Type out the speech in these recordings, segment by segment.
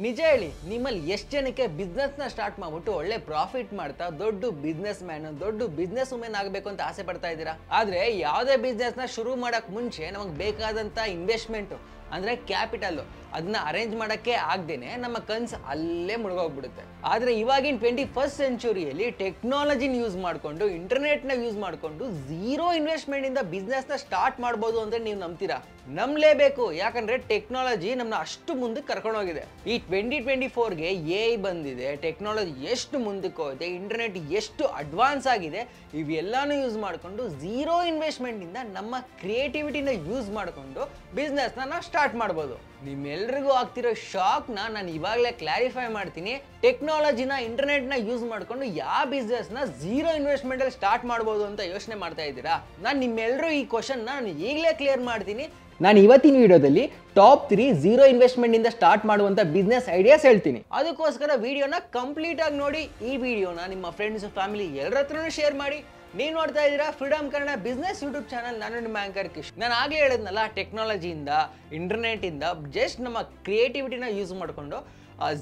ನಿಜ ಹೇಳಿ, ನಿಮ್ಮಲ್ಲಿ ಎಷ್ಟು ಜನಕ್ಕೆ ಬಿಸ್ನೆಸ್ನ ಸ್ಟಾರ್ಟ್ ಮಾಡ್ಬಿಟ್ಟು ಒಳ್ಳೆ ಪ್ರಾಫಿಟ್ ಮಾಡ್ತಾ ದೊಡ್ಡ ಬಿಸ್ನೆಸ್ ಮ್ಯಾನ್, ದೊಡ್ಡ ಬಿಸ್ನೆಸ್ ವುಮೆನ್ ಆಗಬೇಕು ಅಂತ ಆಸೆ ಪಡ್ತಾ ಇದ್ದೀರಾ? ಆದರೆ ಯಾವುದೇ ಬಿಸ್ನೆಸ್ನ ಶುರು ಮಾಡೋಕ್ಕೆ ಮುಂಚೆ ನಮಗೆ ಬೇಕಾದಂಥ ಇನ್ವೆಸ್ಟ್ಮೆಂಟು ಅಂದರೆ ಕ್ಯಾಪಿಟಲ್ಲು ಅದನ್ನ ಅರೇಂಜ್ ಮಾಡೋಕ್ಕೆ ಆಗ್ದೇನೆ ನಮ್ಮ ಕನ್ಸು ಅಲ್ಲೇ ಮುಳುಗೋಗ್ಬಿಡುತ್ತೆ. ಆದರೆ ಇವಾಗಿನ 21st ಸೆಂಚುರಿಯಲ್ಲಿ ಟೆಕ್ನಾಲಜಿನ ಯೂಸ್ ಮಾಡಿಕೊಂಡು, ಇಂಟರ್ನೆಟ್ನ ಯೂಸ್ ಮಾಡಿಕೊಂಡು ಝೀರೋ ಇನ್ವೆಸ್ಟ್ಮೆಂಟಿಂದ ಬಿಸ್ನೆಸ್ನ ಸ್ಟಾರ್ಟ್ ಮಾಡ್ಬೋದು ಅಂದರೆ ನೀವು ನಂಬ್ತೀರಾ? ನಂಬಲೇಬೇಕು. ಯಾಕಂದರೆ ಟೆಕ್ನಾಲಜಿ ನಮ್ಮನ್ನ ಅಷ್ಟು ಮುಂದಕ್ಕೆ ಕರ್ಕೊಂಡೋಗಿದೆ. ಈ 2024ಗೆ AI ಬಂದಿದೆ, ಟೆಕ್ನಾಲಜಿ ಎಷ್ಟು ಮುಂದಕ್ಕೆ ಹೋಗಿದೆ, ಇಂಟರ್ನೆಟ್ ಎಷ್ಟು ಅಡ್ವಾನ್ಸ್ ಆಗಿದೆ, ಇವೆಲ್ಲಾನು ಯೂಸ್ ಮಾಡಿಕೊಂಡು ಝೀರೋ ಇನ್ವೆಸ್ಟ್ಮೆಂಟಿಂದ ನಮ್ಮ ಕ್ರಿಯೇಟಿವಿಟಿನ ಯೂಸ್ ಮಾಡಿಕೊಂಡು ಬಿಸ್ನೆಸ್ನ ನಾವು ಸ್ಟಾರ್ಟ್ ಮಾಡ್ಬೋದು. ನಿಮ್ಮೆಲ್ರಿಗೂ ಆಗ್ತಿರೋ ಶಾಕ್ನ ನಾನು ಇವಾಗಲೇ ಕ್ಲಾರಿಫೈ ಮಾಡ್ತೀನಿ. ಟೆಕ್ನಾಲಜಿನ, ಇಂಟರ್ನೆಟ್ನ ಯೂಸ್ ಮಾಡಿಕೊಂಡು ಯಾವ ಬಿಸ್ನೆಸ್ನ ಝೀರೋ ಇನ್ವೆಸ್ಟ್ಮೆಂಟಲ್ಲಿ ಸ್ಟಾರ್ಟ್ ಮಾಡ್ಬೋದು ಅಂತ ಯೋಚನೆ ಮಾಡ್ತಾ ಇದ್ದೀರಾ? ನಾನು ನಿಮ್ಮೆಲ್ಲರೂ ಈ ಕ್ವಶನ್ನ ನಾನು ಈಗಲೇ ಕ್ಲಿಯರ್ ಮಾಡ್ತೀನಿ. ನಾನು ಇವತ್ತಿನ ವಿಡಿಯೋದಲ್ಲಿ ಟಾಪ್ 3 ಝೀರೋ ಇನ್ವೆಸ್ಟ್ಮೆಂಟಿಂದ ಸ್ಟಾರ್ಟ್ ಮಾಡುವಂಥ ಬಿಸ್ನೆಸ್ ಐಡಿಯಾಸ್ ಹೇಳ್ತೀನಿ. ಅದಕ್ಕೋಸ್ಕರ ವಿಡಿಯೋನ ಕಂಪ್ಲೀಟ್ ಆಗಿ ನೋಡಿ. ಈ ವಿಡಿಯೋನ ನಿಮ್ಮ ಫ್ರೆಂಡ್ಸ್, ಫ್ಯಾಮಿಲಿ ಎಲ್ಲರ ಹತ್ರನೂ ಶೇರ್ ಮಾಡಿ. ನೀವು ನೋಡ್ತಾ ಇದ್ದೀರಾ freedom Kannada business YouTube channel. ನಾನು ನಿಮ್ಮ ಆಂಕರ್ ಕಿಶ್. ನಾನು ಆಗಲೇ ಹೇಳಿದ್ನಲ್ಲ, ಟೆಕ್ನಾಲಜಿಯಿಂದ, ಇಂಟರ್ನೆಟಿಂದ ಜಸ್ಟ್ ನಮ್ಮ ಕ್ರಿಯೇಟಿವಿಟಿನ ಯೂಸ್ ಮಾಡಿಕೊಂಡು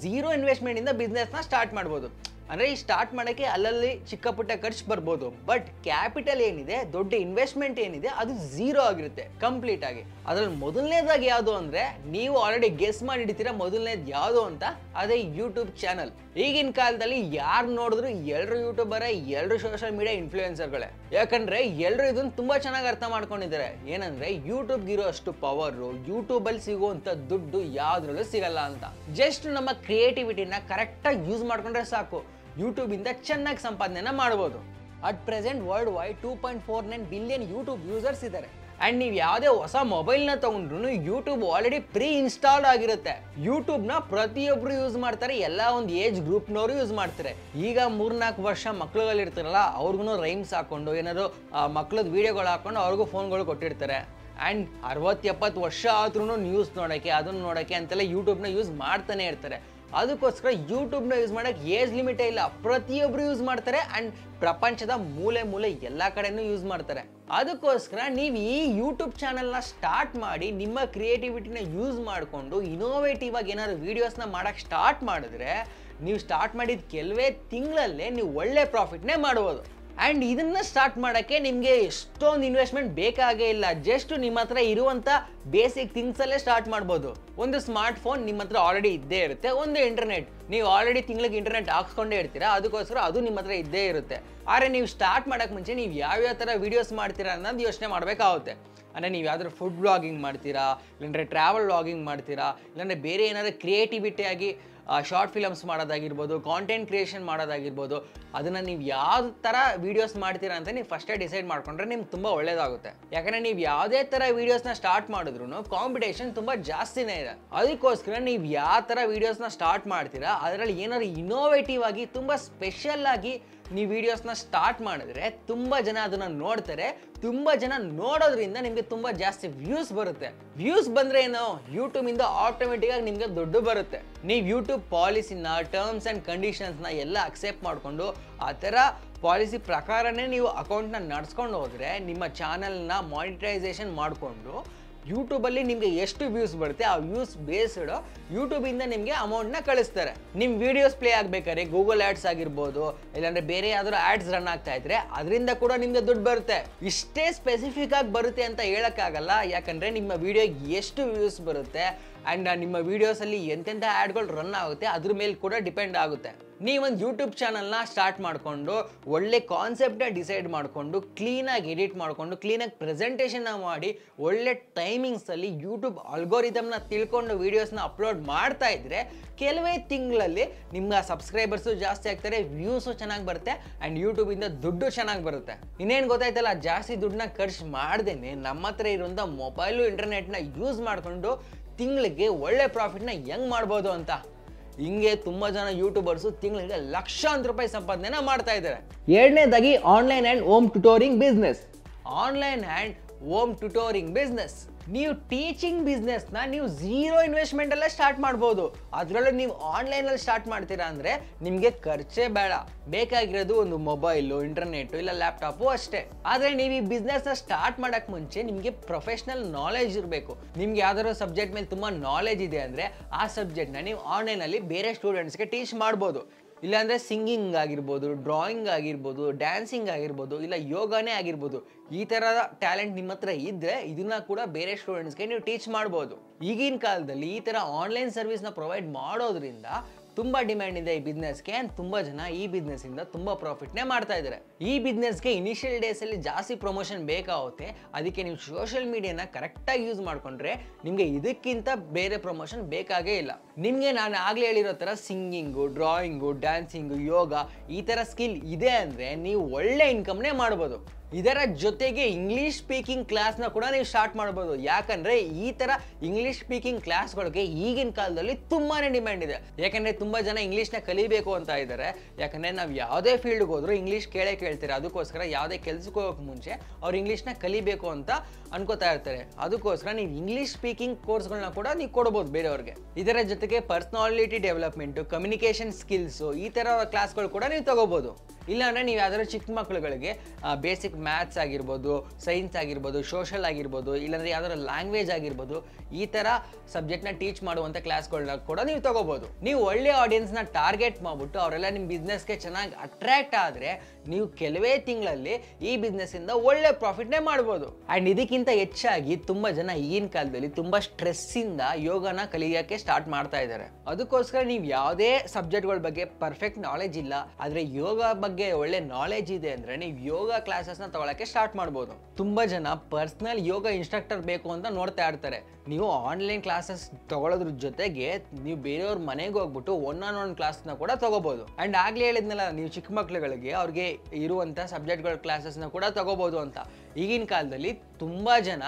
ಝೀರೋ ಇನ್ವೆಸ್ಟ್ಮೆಂಟಿಂದ ಬಿಸ್ನೆಸ್ನ ಸ್ಟಾರ್ಟ್ ಮಾಡ್ಬೋದು. ಅಂದರೆ ಈ ಸ್ಟಾರ್ಟ್ ಮಾಡೋಕ್ಕೆ ಅಲ್ಲಲ್ಲಿ ಚಿಕ್ಕ ಪುಟ್ಟ ಖರ್ಚು ಬರ್ಬೋದು, ಬಟ್ ಕ್ಯಾಪಿಟಲ್ ಏನಿದೆ, ದೊಡ್ಡ ಇನ್ವೆಸ್ಟ್ಮೆಂಟ್ ಏನಿದೆ, ಅದು ಝೀರೋ ಆಗಿರುತ್ತೆ ಕಂಪ್ಲೀಟ್ ಆಗಿ. ಅದ್ರಲ್ಲಿ ಮೊದಲನೇದಾಗಿ ಯಾವುದು ಅಂದರೆ, ನೀವು ಆಲ್ರೆಡಿ ಗೆಸ್ ಮಾಡಿ ಹಿಡಿತೀರಾ ಮೊದಲನೇದು ಯಾವುದು ಅಂತ, ಅದೇ ಯೂಟ್ಯೂಬ್ ಚಾನಲ್. ಈಗಿನ ಕಾಲದಲ್ಲಿ ಯಾರು ನೋಡಿದ್ರು ಎಲ್ಲರೂ ಯೂಟ್ಯೂಬರೇ, ಎಲ್ಲರೂ ಸೋಷಿಯಲ್ ಮೀಡಿಯಾ ಇನ್ಫ್ಲೂಯೆನ್ಸರ್ಗಳೇ. ಯಾಕಂದರೆ ಎಲ್ಲರೂ ಇದನ್ನು ತುಂಬ ಚೆನ್ನಾಗಿ ಅರ್ಥ ಮಾಡ್ಕೊಂಡಿದ್ದಾರೆ. ಏನಂದರೆ ಯೂಟ್ಯೂಬ್ಗಿರೋ ಅಷ್ಟು ಪವರು ಯೂಟ್ಯೂಬಲ್ಲಿ ಸಿಗುವಂಥ ದುಡ್ಡು ಯಾವುದ್ರಲ್ಲೂ ಸಿಗಲ್ಲ ಅಂತ. ಜಸ್ಟ್ ನಮ್ಮ ಕ್ರಿಯೇಟಿವಿಟಿನ ಕರೆಕ್ಟಾಗಿ ಯೂಸ್ ಮಾಡ್ಕೊಂಡ್ರೆ ಸಾಕು, ಯೂಟ್ಯೂಬಿಂದ ಚೆನ್ನಾಗಿ ಸಂಪಾದನೆನ ಮಾಡ್ಬೋದು. At present world wide 2.49 billion YouTube users ಇದ್ದಾರೆ. ಆ್ಯಂಡ್ ನೀವು ಯಾವುದೇ ಹೊಸ ಮೊಬೈಲ್ನ ತೊಗೊಂಡ್ರು ಯೂಟ್ಯೂಬ್ ಆಲ್ರೆಡಿ ಪ್ರೀ ಇನ್ಸ್ಟಾಲ್ಡ್ ಆಗಿರುತ್ತೆ. ಯೂಟ್ಯೂಬ್ನ ಪ್ರತಿಯೊಬ್ಬರು ಯೂಸ್ ಮಾಡ್ತಾರೆ, ಎಲ್ಲ ಒಂದು ಏಜ್ ಗ್ರೂಪ್ನವರು ಯೂಸ್ ಮಾಡ್ತಾರೆ. ಈಗ 3-4 ವರ್ಷ ಮಕ್ಳುಗಳಿರ್ತಾರಲ್ಲ, ಅವ್ರಿಗೂ ರೈಮ್ಸ್ ಹಾಕೊಂಡು ಏನಾದ್ರು ಮಕ್ಳದ್ದು ವೀಡಿಯೋಗಳು ಹಾಕೊಂಡು ಅವ್ರಿಗೂ ಫೋನ್ಗಳು ಕೊಟ್ಟಿರ್ತಾರೆ. ಆ್ಯಂಡ್ 60-70 ವರ್ಷ ಆದ್ರೂ ನ್ಯೂಸ್ ನೋಡೋಕ್ಕೆ, ಅದನ್ನು ನೋಡೋಕ್ಕೆ ಅಂತೆಲ್ಲ ಯೂಟ್ಯೂಬ್ನ ಯೂಸ್ ಮಾಡ್ತಾನೆ ಇರ್ತಾರೆ. ಅದಕ್ಕೋಸ್ಕರ ಯೂಟ್ಯೂಬ್ನ ಯೂಸ್ ಮಾಡೋಕ್ಕೆ ಏಜ್ ಲಿಮಿಟೇ ಇಲ್ಲ, ಪ್ರತಿಯೊಬ್ಬರು ಯೂಸ್ ಮಾಡ್ತಾರೆ. ಆ್ಯಂಡ್ ಪ್ರಪಂಚದ ಮೂಲೆ ಮೂಲೆ ಎಲ್ಲ ಕಡೆನೂ ಯೂಸ್ ಮಾಡ್ತಾರೆ. ಅದಕ್ಕೋಸ್ಕರ ನೀವು ಈ ಯೂಟ್ಯೂಬ್ ಚಾನಲ್ನ ಸ್ಟಾರ್ಟ್ ಮಾಡಿ ನಿಮ್ಮ ಕ್ರಿಯೇಟಿವಿಟಿನ ಯೂಸ್ ಮಾಡಿಕೊಂಡು ಇನೋವೇಟಿವ್ ಆಗಿ ಏನಾದ್ರು ವೀಡಿಯೋಸ್ನ ಮಾಡೋಕ್ಕೆ ಸ್ಟಾರ್ಟ್ ಮಾಡಿದ್ರೆ, ನೀವು ಸ್ಟಾರ್ಟ್ ಮಾಡಿದ ಕೆಲವೇ ತಿಂಗಳಲ್ಲೇ ನೀವು ಒಳ್ಳೆ ಪ್ರಾಫಿಟ್ನೇ ಮಾಡ್ಬೋದು. ಆ್ಯಂಡ್ ಇದನ್ನು ಸ್ಟಾರ್ಟ್ ಮಾಡೋಕ್ಕೆ ನಿಮಗೆ ಎಷ್ಟೊಂದು ಇನ್ವೆಸ್ಟ್ಮೆಂಟ್ ಬೇಕಾಗೇ ಇಲ್ಲ. ಜಸ್ಟ್ ನಿಮ್ಮ ಹತ್ರ ಇರುವಂಥ ಬೇಸಿಕ್ ಥಿಂಗ್ಸಲ್ಲೇ ಸ್ಟಾರ್ಟ್ ಮಾಡ್ಬೋದು. ಒಂದು ಸ್ಮಾರ್ಟ್ ಫೋನ್ ನಿಮ್ಮ ಹತ್ರ ಆಲ್ರೆಡಿ ಇದ್ದೇ ಇರುತ್ತೆ, ಒಂದು ಇಂಟರ್ನೆಟ್, ನೀವು ಆಲ್ರೆಡಿ ತಿಂಗಳಿಗೆ ಇಂಟರ್ನೆಟ್ ಹಾಕ್ಸ್ಕೊಂಡೇ ಇರ್ತೀರಾ, ಅದಕ್ಕೋಸ್ಕರ ಅದು ನಿಮ್ಮ ಹತ್ರ ಇದ್ದೇ ಇರುತ್ತೆ. ಆದರೆ ನೀವು ಸ್ಟಾರ್ಟ್ ಮಾಡೋಕ್ಕೆ ಮುಂಚೆ ನೀವು ಯಾವ್ಯಾವ ಥರ ವೀಡಿಯೋಸ್ ಮಾಡ್ತೀರಾ ಅನ್ನೋದು ಯೋಚನೆ ಮಾಡಬೇಕಾಗುತ್ತೆ. ಅಂದರೆ ನೀವು ಯಾವ್ದಾದ್ರು ಫುಡ್ ವ್ಲಾಗಿಂಗ್ ಮಾಡ್ತೀರಾ, ಇಲ್ಲಾಂದರೆ ಟ್ರಾವೆಲ್ ವ್ಲಾಗಿಂಗ್ ಮಾಡ್ತೀರಾ, ಇಲ್ಲಾಂದರೆ ಬೇರೆ ಏನಾದರೂ ಕ್ರಿಯೇಟಿವಿಟಿಯಾಗಿ ಶಾರ್ಟ್ ಫಿಲಮ್ಸ್ ಮಾಡೋದಾಗಿರ್ಬೋದು, ಕಾಂಟೆಂಟ್ ಕ್ರಿಯೇಷನ್ ಮಾಡೋದಾಗಿರ್ಬೋದು, ಅದನ್ನು ನೀವು ಯಾವ ಥರ ವೀಡಿಯೋಸ್ ಮಾಡ್ತೀರಾ ಅಂತ ನೀವು ಫಸ್ಟೇ ಡಿಸೈಡ್ ಮಾಡಿಕೊಂಡ್ರೆ ನಿಮ್ಗೆ ತುಂಬ ಒಳ್ಳೆಯದಾಗುತ್ತೆ. ಯಾಕಂದರೆ ನೀವು ಯಾವುದೇ ಥರ ವೀಡಿಯೋಸ್ನ ಸ್ಟಾರ್ಟ್ ಮಾಡಿದ್ರು ಕಾಂಪಿಟೇಷನ್ ತುಂಬ ಜಾಸ್ತಿನೇ ಇದೆ. ಅದಕ್ಕೋಸ್ಕರ ನೀವು ಯಾವ ಥರ ವೀಡಿಯೋಸ್ನ ಸ್ಟಾರ್ಟ್ ಮಾಡ್ತೀರಾ ಅದರಲ್ಲಿ ಏನಾದ್ರು ಇನೋವೇಟಿವ್ ಆಗಿ, ತುಂಬ ಸ್ಪೆಷಲ್ ಆಗಿ ನೀವು ವೀಡಿಯೋಸ್ನ ಸ್ಟಾರ್ಟ್ ಮಾಡಿದ್ರೆ ತುಂಬ ಜನ ಅದನ್ನು ನೋಡ್ತಾರೆ. ತುಂಬ ಜನ ನೋಡೋದ್ರಿಂದ ನಿಮಗೆ ತುಂಬ ಜಾಸ್ತಿ ವ್ಯೂಸ್ ಬರುತ್ತೆ. ವ್ಯೂಸ್ ಬಂದರೆ ಏನೋ ಯೂಟ್ಯೂಬಿಂದ ಆಟೋಮೆಟಿಕ್ಕಾಗಿ ನಿಮಗೆ ದುಡ್ಡು ಬರುತ್ತೆ. ನೀವು ಯೂಟ್ಯೂಬ್ ಪಾಲಿಸಿನ, ಟರ್ಮ್ಸ್ ಆ್ಯಂಡ್ ಕಂಡೀಷನ್ಸ್ನ ಎಲ್ಲ ಅಕ್ಸೆಪ್ಟ್ ಮಾಡಿಕೊಂಡು ಆ ಥರ ಪಾಲಿಸಿ ಪ್ರಕಾರನೇ ನೀವು ಅಕೌಂಟ್ನ ನಡ್ಸ್ಕೊಂಡು ಹೋದರೆ, ನಿಮ್ಮ ಚಾನಲ್ನ ಮಾನಿಟೈಸೇಷನ್ ಮಾಡಿಕೊಂಡು ಯೂಟ್ಯೂಬಲ್ಲಿ ನಿಮಗೆ ಎಷ್ಟು ವ್ಯೂಸ್ ಬರುತ್ತೆ ಆ ವ್ಯೂಸ್ ಬೇಸ್ಡ್ ಯೂಟ್ಯೂಬಿಂದ ನಿಮಗೆ ಅಮೌಂಟ್ನ ಕಳಿಸ್ತಾರೆ. ನಿಮ್ಮ ವೀಡಿಯೋಸ್ ಪ್ಲೇ ಆಗಬೇಕಾದ್ರೆ ಗೂಗಲ್ ಆ್ಯಡ್ಸ್ ಆಗಿರ್ಬೋದು, ಇಲ್ಲಾಂದರೆ ಬೇರೆ ಯಾವ್ದಾದ್ರು ಆ್ಯಡ್ಸ್ ರನ್ ಆಗ್ತಾ ಇದ್ರೆ ಅದರಿಂದ ಕೂಡ ನಿಮಗೆ ದುಡ್ಡು ಬರುತ್ತೆ. ಇಷ್ಟೇ ಸ್ಪೆಸಿಫಿಕ್ ಆಗಿ ಬರುತ್ತೆ ಅಂತ ಹೇಳೋಕ್ಕಾಗಲ್ಲ, ಯಾಕಂದರೆ ನಿಮ್ಮ ವೀಡಿಯೋಗೆ ಎಷ್ಟು ವ್ಯೂಸ್ ಬರುತ್ತೆ ಆ್ಯಂಡ್ ನಿಮ್ಮ ವೀಡಿಯೋಸಲ್ಲಿ ಎಂತೆಂಥ ಆ್ಯಡ್ಗಳು ರನ್ ಆಗುತ್ತೆ ಅದ್ರ ಮೇಲೆ ಕೂಡ ಡಿಪೆಂಡ್ ಆಗುತ್ತೆ. ನೀವೊಂದು ಯೂಟ್ಯೂಬ್ ಚಾನಲ್ನ ಸ್ಟಾರ್ಟ್ ಮಾಡಿಕೊಂಡು ಒಳ್ಳೆ ಕಾನ್ಸೆಪ್ಟನ್ನ ಡಿಸೈಡ್ ಮಾಡಿಕೊಂಡು ಕ್ಲೀನಾಗಿ ಎಡಿಟ್ ಮಾಡಿಕೊಂಡು ಕ್ಲೀನಾಗಿ ಪ್ರೆಸೆಂಟೇಷನ್ನ ಮಾಡಿ ಒಳ್ಳೆ ಟೈಮಿಂಗ್ಸಲ್ಲಿ ಯೂಟ್ಯೂಬ್ ಅಲ್ಗೋರಿದಮ್ನ ತಿಳ್ಕೊಂಡು ವೀಡಿಯೋಸ್ನ ಅಪ್ಲೋಡ್ ಮಾಡ್ತಾ ಇದ್ದರೆ ಕೆಲವೇ ತಿಂಗಳಲ್ಲಿ ನಿಮ್ಮ ಸಬ್ಸ್ಕ್ರೈಬರ್ಸು ಜಾಸ್ತಿ ಆಗ್ತಾರೆ, ವ್ಯೂಸು ಚೆನ್ನಾಗಿ ಬರುತ್ತೆ ಆ್ಯಂಡ್ ಯೂಟ್ಯೂಬಿಂದ ದುಡ್ಡು ಚೆನ್ನಾಗಿ ಬರುತ್ತೆ. ಇನ್ನೇನು ಗೊತ್ತಾಯ್ತಲ್ಲ, ಜಾಸ್ತಿ ದುಡ್ಡನ್ನ ಖರ್ಚು ಮಾಡ್ದೇನೆ ನಮ್ಮ ಹತ್ರ ಇರುವಂಥ ಮೊಬೈಲು, ಇಂಟರ್ನೆಟ್ನ ಯೂಸ್ ಮಾಡಿಕೊಂಡು ತಿಂಗಳಿಗೆ ಒಳ್ಳೆ ಪ್ರಾಫಿಟ್ನ ಹೆಂಗೆ ಮಾಡ್ಬೋದು ಅಂತ. ಹಿಂಗೆ ತುಂಬ ಜನ ಯೂಟ್ಯೂಬರ್ಸು ತಿಂಗಳಿಗೆ ಲಕ್ಷಾಂತರ ರೂಪಾಯಿ ಸಂಪಾದನೆನ ಮಾಡ್ತಾ ಇದ್ದಾರೆ. ಎರಡನೇದಾಗಿ online and home tutoring business. Online and home tutoring business ನೀವು ಟೀಚಿಂಗ್ ಬಿಸ್ನೆಸ್ನ ನೀವು ಝೀರೋ ಇನ್ವೆಸ್ಟ್ಮೆಂಟಲ್ಲೇ ಸ್ಟಾರ್ಟ್ ಮಾಡ್ಬೋದು. ಅದರಲ್ಲೂ ನೀವು ಆನ್ಲೈನಲ್ಲಿ ಸ್ಟಾರ್ಟ್ ಮಾಡ್ತೀರಾ ಅಂದರೆ ನಿಮಗೆ ಖರ್ಚೇ ಬೇಡ. ಬೇಕಾಗಿರೋದು ಒಂದು ಮೊಬೈಲು, ಇಂಟರ್ನೆಟ್ಟು ಇಲ್ಲ ಲ್ಯಾಪ್ಟಾಪು ಅಷ್ಟೇ. ಆದರೆ ನೀವು ಈ ಬಿಸ್ನೆಸ್ನ ಸ್ಟಾರ್ಟ್ ಮಾಡೋಕ್ಕೆ ಮುಂಚೆ ನಿಮಗೆ ಪ್ರೊಫೆಷ್ನಲ್ ನಾಲೆಜ್ ಇರಬೇಕು. ನಿಮ್ಗೆ ಯಾವ್ದಾದ್ರು ಸಬ್ಜೆಕ್ಟ್ ಮೇಲೆ ತುಂಬ ನಾಲೆಜ್ ಇದೆ ಅಂದರೆ ಆ ಸಬ್ಜೆಕ್ಟ್ನ ನೀವು ಆನ್ಲೈನಲ್ಲಿ ಬೇರೆ ಸ್ಟೂಡೆಂಟ್ಸ್ಗೆ ಟೀಚ್ ಮಾಡ್ಬೋದು. ಇಲ್ಲಾಂದರೆ ಸಿಂಗಿಂಗ್ ಆಗಿರ್ಬೋದು, ಡ್ರಾಯಿಂಗ್ ಆಗಿರ್ಬೋದು, ಡ್ಯಾನ್ಸಿಂಗ್ ಆಗಿರ್ಬೋದು, ಇಲ್ಲ ಯೋಗನೇ ಆಗಿರ್ಬೋದು. ಈ ಥರದ ಟ್ಯಾಲೆಂಟ್ ನಿಮ್ಮ ಹತ್ರ ಇದ್ದರೆ ಇದನ್ನ ಕೂಡ ಬೇರೆ ಸ್ಟೂಡೆಂಟ್ಸ್ಗೆ ನೀವು ಟೀಚ್ ಮಾಡ್ಬೋದು. ಈಗಿನ ಕಾಲದಲ್ಲಿ ಈ ಥರ ಆನ್ಲೈನ್ ಸರ್ವಿಸ್ನ ಪ್ರೊವೈಡ್ ಮಾಡೋದ್ರಿಂದ ತುಂಬ ಡಿಮ್ಯಾಂಡ್ ಇದೆ ಈ ಬಿಸ್ನೆಸ್ಗೆ. ಆ್ಯಂಡ್ ತುಂಬ ಜನ ಈ ಬಿಸ್ನೆಸ್ಸಿಂದ ತುಂಬ ಪ್ರಾಫಿಟ್ನೇ ಮಾಡ್ತಾ ಇದ್ದಾರೆ. ಈ ಬಿಸ್ನೆಸ್ಗೆ ಇನಿಷಿಯಲ್ ಡೇಸಲ್ಲಿ ಜಾಸ್ತಿ ಪ್ರಮೋಷನ್ ಬೇಕಾಗುತ್ತೆ. ಅದಕ್ಕೆ ನೀವು ಸೋಷಿಯಲ್ ಮೀಡಿಯಾನ ಕರೆಕ್ಟಾಗಿ ಯೂಸ್ ಮಾಡಿಕೊಂಡ್ರೆ ನಿಮಗೆ ಇದಕ್ಕಿಂತ ಬೇರೆ ಪ್ರಮೋಷನ್ ಬೇಕಾಗೇ ಇಲ್ಲ. ನಿಮಗೆ ನಾನು ಆಗಲೇ ಹೇಳಿರೋ ಥರ ಸಿಂಗಿಂಗು, ಡ್ರಾಯಿಂಗು, ಡ್ಯಾನ್ಸಿಂಗು, ಯೋಗ ಈ ಥರ ಸ್ಕಿಲ್ ಇದೆ ಅಂದರೆ ನೀವು ಒಳ್ಳೆ ಇನ್ಕಮ್ನೇ ಮಾಡ್ಬೋದು. ಇದರ ಜೊತೆಗೆ ಇಂಗ್ಲೀಷ್ ಸ್ಪೀಕಿಂಗ್ ಕ್ಲಾಸ್ನ ಕೂಡ ನೀವು ಸ್ಟಾರ್ಟ್ ಮಾಡ್ಬೋದು. ಯಾಕಂದರೆ ಈ ಥರ ಇಂಗ್ಲೀಷ್ ಸ್ಪೀಕಿಂಗ್ ಕ್ಲಾಸ್ಗಳಿಗೆ ಈಗಿನ ಕಾಲದಲ್ಲಿ ತುಂಬಾ ಡಿಮ್ಯಾಂಡ್ ಇದೆ. ಯಾಕಂದರೆ ತುಂಬ ಜನ ಇಂಗ್ಲೀಷ್ನ ಕಲಿಬೇಕು ಅಂತ ಇದ್ದಾರೆ. ಯಾಕಂದರೆ ನಾವು ಯಾವುದೇ ಫೀಲ್ಡ್ಗೆ ಹೋದರೂ ಇಂಗ್ಲೀಷ್ ಕೇಳ್ತೀರಾ. ಅದಕ್ಕೋಸ್ಕರ ಯಾವುದೇ ಕೆಲಸಕ್ಕೆ ಹೋಗೋಕ್ಕೆ ಮುಂಚೆ ಅವ್ರು ಇಂಗ್ಲೀಷ್ನ ಕಲಿಬೇಕು ಅಂತ ಅನ್ಕೋತಾ ಇರ್ತಾರೆ. ಅದಕ್ಕೋಸ್ಕರ ನೀವು ಇಂಗ್ಲೀಷ್ ಸ್ಪೀಕಿಂಗ್ ಕೋರ್ಸ್ಗಳನ್ನ ಕೂಡ ನೀವು ಕೊಡ್ಬೋದು ಬೇರೆಯವ್ರಿಗೆ. ಇದರ ಜೊತೆಗೆ ಪರ್ಸನಾಲಿಟಿ ಡೆವಲಪ್ಮೆಂಟು, ಕಮ್ಯುನಿಕೇಷನ್ ಸ್ಕಿಲ್ಸು ಈ ಥರ ಕ್ಲಾಸ್ಗಳು ಕೂಡ ನೀವು ತಗೋಬೋದು. ಇಲ್ಲಾಂದರೆ ನೀವು ಯಾವ್ದಾದ್ರು ಚಿಕ್ಕ ಮಕ್ಕಳುಗಳಿಗೆ ಬೇಸಿಕ್ ಮ್ಯಾಥ್ಸ್ ಆಗಿರ್ಬೋದು, ಸೈನ್ಸ್ ಆಗಿರ್ಬೋದು, ಸೋಷಲ್ ಆಗಿರ್ಬೋದು, ಇಲ್ಲಾಂದರೆ ಯಾವ್ದಾದ್ರು ಲ್ಯಾಂಗ್ವೇಜ್ ಆಗಿರ್ಬೋದು, ಈ ಥರ ಸಬ್ಜೆಕ್ಟ್ನ ಟೀಚ್ ಮಾಡುವಂಥ ಕ್ಲಾಸ್ಗಳನ್ನ ಕೂಡ ನೀವು ತಗೋಬೋದು. ನೀವು ಒಳ್ಳೆ ಆಡಿಯನ್ಸ್ನ ಟಾರ್ಗೆಟ್ ಮಾಡಿಬಿಟ್ಟು ಅವರೆಲ್ಲ ನಿಮ್ಮ ಬಿಸ್ನೆಸ್ಗೆ ಚೆನ್ನಾಗಿ ಅಟ್ರ್ಯಾಕ್ಟ್ ಆದರೆ ನೀವು ಕೆಲವೇ ತಿಂಗಳಲ್ಲಿ ಈ ಬಿಸ್ನೆಸ್ಸಿಂದ ಒಳ್ಳೆ ಪ್ರಾಫಿಟ್ನೇ ಮಾಡ್ಬೋದು. ಆ್ಯಂಡ್ ಇದಕ್ಕಿಂತ ಹೆಚ್ಚಾಗಿ ತುಂಬ ಜನ ಈಗಿನ ಕಾಲದಲ್ಲಿ ತುಂಬ ಸ್ಟ್ರೆಸ್ಸಿಂದ ಯೋಗನ ಕಲಿಯೋಕ್ಕೆ ಸ್ಟಾರ್ಟ್ ಮಾಡ್ತಾ ಇದ್ದಾರೆ. ಅದಕ್ಕೋಸ್ಕರ ನೀವು ಯಾವುದೇ ಸಬ್ಜೆಕ್ಟ್ಗಳ ಬಗ್ಗೆ ಪರ್ಫೆಕ್ಟ್ ನಾಲೆಜ್ ಇಲ್ಲ, ಆದರೆ ಯೋಗ ಬಗ್ಗೆ ಒಳ್ಳೆ ನಾಲೆಜ್ ಇದೆ ಅಂದರೆ ನೀವು ಯೋಗ ಕ್ಲಾಸಸ್ನ ತಗೊಳ್ಳೋಕ್ಕೆ ಸ್ಟಾರ್ಟ್ ಮಾಡ್ಬೋದು. ತುಂಬ ಜನ ಪರ್ಸನಲ್ ಯೋಗ ಇನ್ಸ್ಟ್ರಕ್ಟರ್ ಬೇಕು ಅಂತ ನೋಡ್ತಾ ಇರ್ತಾರೆ. ನೀವು ಆನ್ಲೈನ್ ಕ್ಲಾಸಸ್ ತಗೊಳ್ಳೋದ್ರ ಜೊತೆಗೆ ನೀವು ಬೇರೆಯವ್ರ ಮನೆಗೆ ಹೋಗ್ಬಿಟ್ಟು ಒನ್ ಕ್ಲಾಸ್ನ ಕೂಡ ತಗೋಬಹುದು. ಆ್ಯಂಡ್ ಆಗಲೇ ಹೇಳಿದ್ನಲ್ಲ, ನೀವು ಚಿಕ್ಕ ಮಕ್ಳುಗಳಿಗೆ ಅವ್ರಿಗೆ ಇರುವಂಥ ಸಬ್ಜೆಕ್ಟ್ಗಳ ಕ್ಲಾಸಸ್ನ ಕೂಡ ತಗೋಬಹುದು ಅಂತ. ಈಗಿನ ಕಾಲದಲ್ಲಿ ತುಂಬ ಜನ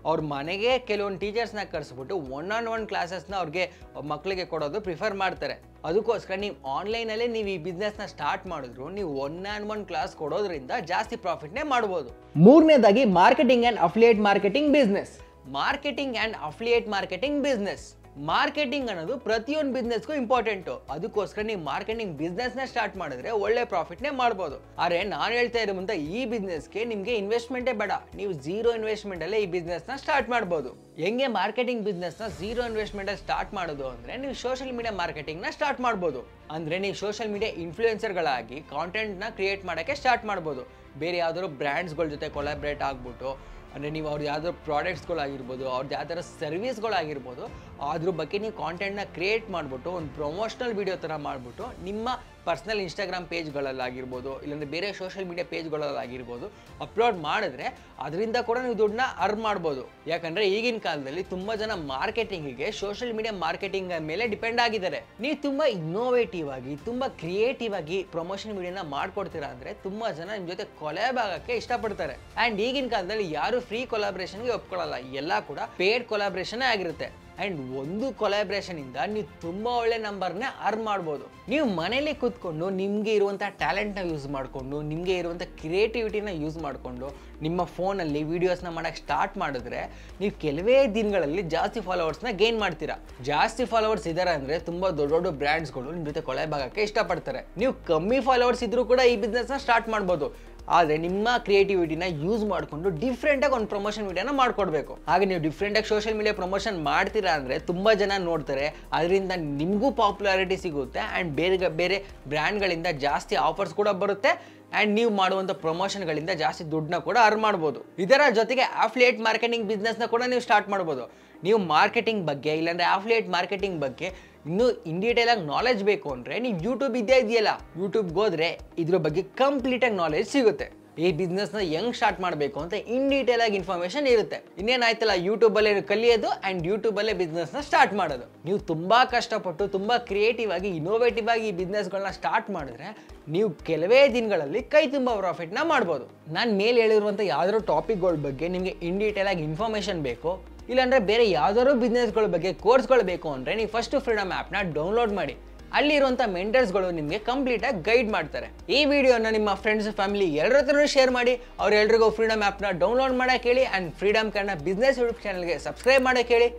ಅವ್ರ ಮನೆಗೆ ಕೆಲವೊಂದು ಟೀಚರ್ಸ್ನ ಕರೆಸ್ಬಿಟ್ಟು ಒನ್ ಕ್ಲಾಸಸ್ನ ಅವ್ರಿಗೆ ಮಕ್ಕಳಿಗೆ ಕೊಡೋದು ಪ್ರಿಫರ್ ಮಾಡ್ತಾರೆ. ಅದಕ್ಕೋಸ್ಕರ ನೀವು ಆನ್ಲೈನಲ್ಲೇ ನೀವು ಈ ಬಿಸ್ನೆಸ್ನ ಸ್ಟಾರ್ಟ್ ಮಾಡಿದ್ರು ನೀವು ಒನ್ ಕ್ಲಾಸ್ ಕೊಡೋದ್ರಿಂದ ಜಾಸ್ತಿ ಪ್ರಾಫಿಟ್ನೇ ಮಾಡ್ಬೋದು. ಮೂರನೇದಾಗಿ marketing and affiliate marketing business. Marketing and affiliate marketing business. Marketing ಅನ್ನೋದು ಪ್ರತಿಯೊಂದು ಬಿಸ್ನೆಸ್ಗೂ ಇಂಪಾರ್ಟೆಂಟು. ಅದಕ್ಕೋಸ್ಕರ ನೀವು ಮಾರ್ಕೆಟಿಂಗ್ ಬಿಸ್ನೆಸ್ನ ಸ್ಟಾರ್ಟ್ ಮಾಡಿದ್ರೆ ಒಳ್ಳೆ ಪ್ರಾಫಿಟ್ನೇ ಮಾಡ್ಬೋದು. ಆದರೆ ನಾನು ಹೇಳ್ತಾ ಇರೋಂಥ ಈ ಬಿಸ್ನೆಸ್ಗೆ ನಿಮಗೆ ಇನ್ವೆಸ್ಟ್ಮೆಂಟೇ ಬೇಡ. ನೀವು ಝೀರೋ ಇನ್ವೆಸ್ಟ್ಮೆಂಟಲ್ಲೇ ಈ ಬಿಸ್ನೆಸ್ನ ಸ್ಟಾರ್ಟ್ ಮಾಡ್ಬೋದು. ಹೆಂಗೆ ಮಾರ್ಕೆಟಿಂಗ್ ಬಿಸ್ನೆಸ್ನ ಝೀರೋ ಇನ್ವೆಸ್ಟ್ಮೆಂಟಲ್ಲಿ ಸ್ಟಾರ್ಟ್ ಮಾಡೋದು ಅಂದರೆ ನೀವು ಸೋಷಿಯಲ್ ಮೀಡಿಯಾ ಮಾರ್ಕೆಟಿಂಗ್ನ ಸ್ಟಾರ್ಟ್ ಮಾಡ್ಬೋದು. ಅಂದರೆ ನೀವು ಸೋಷಿಯಲ್ ಮೀಡಿಯಾ ಇನ್ಫ್ಲೂಯೆನ್ಸರ್ಗಳಾಗಿ ಕಾಂಟೆಂಟ್ನ ಕ್ರಿಯೇಟ್ ಮಾಡೋಕ್ಕೆ ಸ್ಟಾರ್ಟ್ ಮಾಡ್ಬೋದು. ಬೇರೆ ಯಾವ್ದಾದ್ರು ಬ್ರ್ಯಾಂಡ್ಸ್ಗಳ ಜೊತೆ ಕೊಲಾಬ್ರೇಟ್ ಆಗಿಬಿಟ್ಟು, ಅಂದರೆ ನೀವು ಅವ್ರದ್ದು ಯಾವ್ದಾದ್ರು ಪ್ರಾಡಕ್ಟ್ಸ್ಗಳಾಗಿರ್ಬೋದು, ಅವ್ರದ್ದು ಯಾವ್ದಾದ್ರು ಸರ್ವಿಸ್ಗಳಾಗಿರ್ಬೋದು, ಅದ್ರ ಬಗ್ಗೆ ನೀವು ಕಾಂಟೆಂಟ್ನ ಕ್ರಿಯೇಟ್ ಮಾಡಿಬಿಟ್ಟು ಒಂದು ಪ್ರಮೋಷನಲ್ ವೀಡಿಯೋ ಥರ ಮಾಡಿಬಿಟ್ಟು ನಿಮ್ಮ ಪರ್ಸ್ನಲ್ ಇನ್ಸ್ಟಾಗ್ರಾಮ್ ಪೇಜ್ಗಳಲ್ಲಾಗಿರ್ಬೋದು, ಇಲ್ಲಾಂದರೆ ಬೇರೆ ಸೋಷಿಯಲ್ ಮೀಡಿಯಾ ಪೇಜ್ಗಳಲ್ಲಾಗಿರ್ಬೋದು ಅಪ್ಲೋಡ್ ಮಾಡಿದ್ರೆ ಅದರಿಂದ ಕೂಡ ನೀವು ದುಡ್ಡನ್ನ ಅರ್ನ್ ಮಾಡ್ಬೋದು. ಯಾಕಂದರೆ ಈಗಿನ ಕಾಲದಲ್ಲಿ ತುಂಬ ಜನ ಮಾರ್ಕೆಟಿಂಗಿಗೆ ಸೋಷಿಯಲ್ ಮೀಡಿಯಾ ಮಾರ್ಕೆಟಿಂಗ್ ಮೇಲೆ ಡಿಪೆಂಡ್ ಆಗಿದ್ದಾರೆ. ನೀವು ತುಂಬ ಇನ್ನೋವೇಟಿವ್ ಆಗಿ, ತುಂಬ ಕ್ರಿಯೇಟಿವ್ ಆಗಿ ಪ್ರಮೋಷನ್ ವೀಡಿಯೋನ ಮಾಡ್ಕೊಡ್ತೀರಾ ಅಂದರೆ ತುಂಬ ಜನ ನಿಮ್ಮ ಜೊತೆ ಕೊಲಾಬ್ ಆಗೋಕ್ಕೆ ಇಷ್ಟಪಡ್ತಾರೆ. ಆ್ಯಂಡ್ ಈಗಿನ ಕಾಲದಲ್ಲಿ ಯಾರು ಫ್ರೀ ಕೊಲಾಬ್ರೇಷನ್ಗೆ ಒಪ್ಕೊಳ್ಳಲ್ಲ, ಎಲ್ಲ ಕೂಡ ಪೇಡ್ ಕೊಲಾಬ್ರೇಷನ್ನೇ ಆಗಿರುತ್ತೆ. ಆ್ಯಂಡ್ ಒಂದು ಕೊಲಾಬ್ರೇಷನಿಂದ ನೀವು ತುಂಬ ಒಳ್ಳೆ ನಂಬರ್ನೇ ಅರ್ನ್ ಮಾಡ್ಬೋದು. ನೀವು ಮನೇಲಿ ಕೂತ್ಕೊಂಡು ನಿಮಗೆ ಇರುವಂಥ ಟ್ಯಾಲೆಂಟ್ನ ಯೂಸ್ ಮಾಡಿಕೊಂಡು, ನಿಮಗೆ ಇರುವಂಥ ಕ್ರಿಯೇಟಿವಿಟಿನ ಯೂಸ್ ಮಾಡಿಕೊಂಡು ನಿಮ್ಮ ಫೋನಲ್ಲಿ ವೀಡಿಯೋಸ್ನ ಮಾಡೋಕ್ಕೆ ಸ್ಟಾರ್ಟ್ ಮಾಡಿದ್ರೆ ನೀವು ಕೆಲವೇ ದಿನಗಳಲ್ಲಿ ಜಾಸ್ತಿ ಫಾಲೋವರ್ಸ್ನ ಗೇನ್ ಮಾಡ್ತೀರಾ. ಜಾಸ್ತಿ ಫಾಲೋವರ್ಸ್ ಇದ್ದಾರೆ ಅಂದರೆ ತುಂಬ ದೊಡ್ಡ ದೊಡ್ಡ ಬ್ರ್ಯಾಂಡ್ಸ್ಗಳು ನಿಮ್ಮ ಜೊತೆ ಕೊಲಾಬ್ ಆಗೋಕ್ಕೆ ಇಷ್ಟಪಡ್ತಾರೆ. ನೀವು ಕಮ್ಮಿ ಫಾಲೋವರ್ಸ್ ಇದ್ರೂ ಕೂಡ ಈ ಬಿಸ್ನೆಸ್ನ ಸ್ಟಾರ್ಟ್ ಮಾಡ್ಬೋದು. ಆದರೆ ನಿಮ್ಮ ಕ್ರಿಯೇಟಿವಿಟಿನ ಯೂಸ್ ಮಾಡಿಕೊಂಡು ಡಿಫ್ರೆಂಟಾಗಿ ಒಂದು ಪ್ರಮೋಷನ್ ವೀಡಿಯೋನ ಮಾಡಿಕೊಡ್ಬೇಕು. ಹಾಗೆ ನೀವು ಡಿಫ್ರೆಂಟಾಗಿ ಸೋಷಿಯಲ್ ಮೀಡಿಯಾ ಪ್ರಮೋಷನ್ ಮಾಡ್ತೀರಾ ಅಂದರೆ ತುಂಬ ಜನ ನೋಡ್ತಾರೆ, ಅದರಿಂದ ನಿಮಗೂ ಪಾಪ್ಯುಲಾರಿಟಿ ಸಿಗುತ್ತೆ. ಆ್ಯಂಡ್ ಬೇರೆ ಬೇರೆ ಬ್ರ್ಯಾಂಡ್ಗಳಿಂದ ಜಾಸ್ತಿ ಆಫರ್ಸ್ ಕೂಡ ಬರುತ್ತೆ. ಆ್ಯಂಡ್ ನೀವು ಮಾಡುವಂಥ ಪ್ರಮೋಷನ್ಗಳಿಂದ ಜಾಸ್ತಿ ದುಡ್ಡನ್ನ ಕೂಡ ಅರ್ನ್ ಮಾಡ್ಬೋದು. ಇದರ ಜೊತೆಗೆ ಅಫಿಲಿಯೇಟ್ ಮಾರ್ಕೆಟಿಂಗ್ ಬಿಸ್ನೆಸ್ನ ಕೂಡ ನೀವು ಸ್ಟಾರ್ಟ್ ಮಾಡ್ಬೋದು. ನೀವು ಮಾರ್ಕೆಟಿಂಗ್ ಬಗ್ಗೆ ಇಲ್ಲಾಂದರೆ ಅಫಿಲಿಯೇಟ್ ಮಾರ್ಕೆಟಿಂಗ್ ಬಗ್ಗೆ ಇನ್ನೂ ಇನ್ ಡೀಟೇಲಾಗಿ ನಾಲೆಜ್ ಬೇಕು ಅಂದರೆ ನೀವು ಯೂಟ್ಯೂಬ್ ಇದೆಯಲ್ಲ, ಯೂಟ್ಯೂಬ್ಗೆ ಹೋದರೆ ಇದ್ರ ಬಗ್ಗೆ ಕಂಪ್ಲೀಟಾಗಿ ನಾಲೆಜ್ ಸಿಗುತ್ತೆ. ಈ ಬಿಸ್ನೆಸ್ನ ಹೆಂಗೆ ಸ್ಟಾರ್ಟ್ ಮಾಡಬೇಕು ಅಂತ ಇನ್ ಡೀಟೇಲಾಗಿ ಇನ್ಫಾರ್ಮೇಷನ್ ಇರುತ್ತೆ. ಇನ್ನೇನಾಯ್ತಲ್ಲ, ಯೂಟ್ಯೂಬಲ್ಲೇ ಕಲಿಯೋದು ಆ್ಯಂಡ್ ಯೂಟ್ಯೂಬಲ್ಲೇ ಬಿಸ್ನೆಸ್ನ ಸ್ಟಾರ್ಟ್ ಮಾಡೋದು. ನೀವು ತುಂಬ ಕಷ್ಟಪಟ್ಟು ತುಂಬ ಕ್ರಿಯೇಟಿವ್ ಆಗಿ ಇನೋವೇಟಿವ್ ಆಗಿ ಈ ಬಿಸ್ನೆಸ್ಗಳನ್ನ ಸ್ಟಾರ್ಟ್ ಮಾಡಿದ್ರೆ ನೀವು ಕೆಲವೇ ದಿನಗಳಲ್ಲಿ ಕೈ ತುಂಬ ಪ್ರಾಫಿಟ್ನ ಮಾಡ್ಬೋದು. ನಾನು ಮೇಲೆ ಹೇಳಿರುವಂಥ ಯಾವ್ದಾದ್ರು ಟಾಪಿಕ್ಗಳ ಬಗ್ಗೆ ನಿಮಗೆ ಇನ್ ಡೀಟೇಲಾಗಿ ಇನ್ಫಾರ್ಮೇಷನ್ ಬೇಕು, ಇಲ್ಲಾಂದರೆ ಬೇರೆ ಯಾವ್ದಾದ್ರು ಬಿಸ್ನೆಸ್ಗಳ ಬಗ್ಗೆ ಕೋರ್ಸ್ಗಳು ಬೇಕು ಅಂದರೆ ನೀವು ಫಸ್ಟು ಫ್ರೀಡಮ್ ಆ್ಯಪ್ನ ಡೌನ್ಲೋಡ್ ಮಾಡಿ. ಅಲ್ಲಿರುವಂಥ ಮೆಂಟರ್ಸ್ಗಳು ನಿಮಗೆ ಕಂಪ್ಲೀಟಾಗಿ ಗೈಡ್ ಮಾಡ್ತಾರೆ. ಈ ವಿಡಿಯೋನ ನಿಮ್ಮ ಫ್ರೆಂಡ್ಸ್ ಫ್ಯಾಮಿಲಿ ಎಲ್ಲರ ಹತ್ರನೂ ಶೇರ್ ಮಾಡಿ. ಅವರೆಲ್ಲರಿಗೂ ಫ್ರೀಡಮ್ ಆ್ಯಪ್ನ ಡೌನ್ಲೋಡ್ ಮಾಡೋಕೆ ಹೇಳಿ and freedom Kannada business YouTube ಚಾನಲ್ಗೆ ಸಬ್ಸ್ಕ್ರೈಬ್ ಮಾಡೋಕೆ ಹೇಳಿ.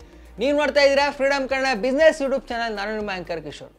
ನೀವು ನೋಡ್ತಾ ಇದ್ದೀರಾ freedom Kannada business YouTube channel. ನಾನು ನಿಮ್ಮ ಆಂಕರ್ ಕಿಶೋರ್.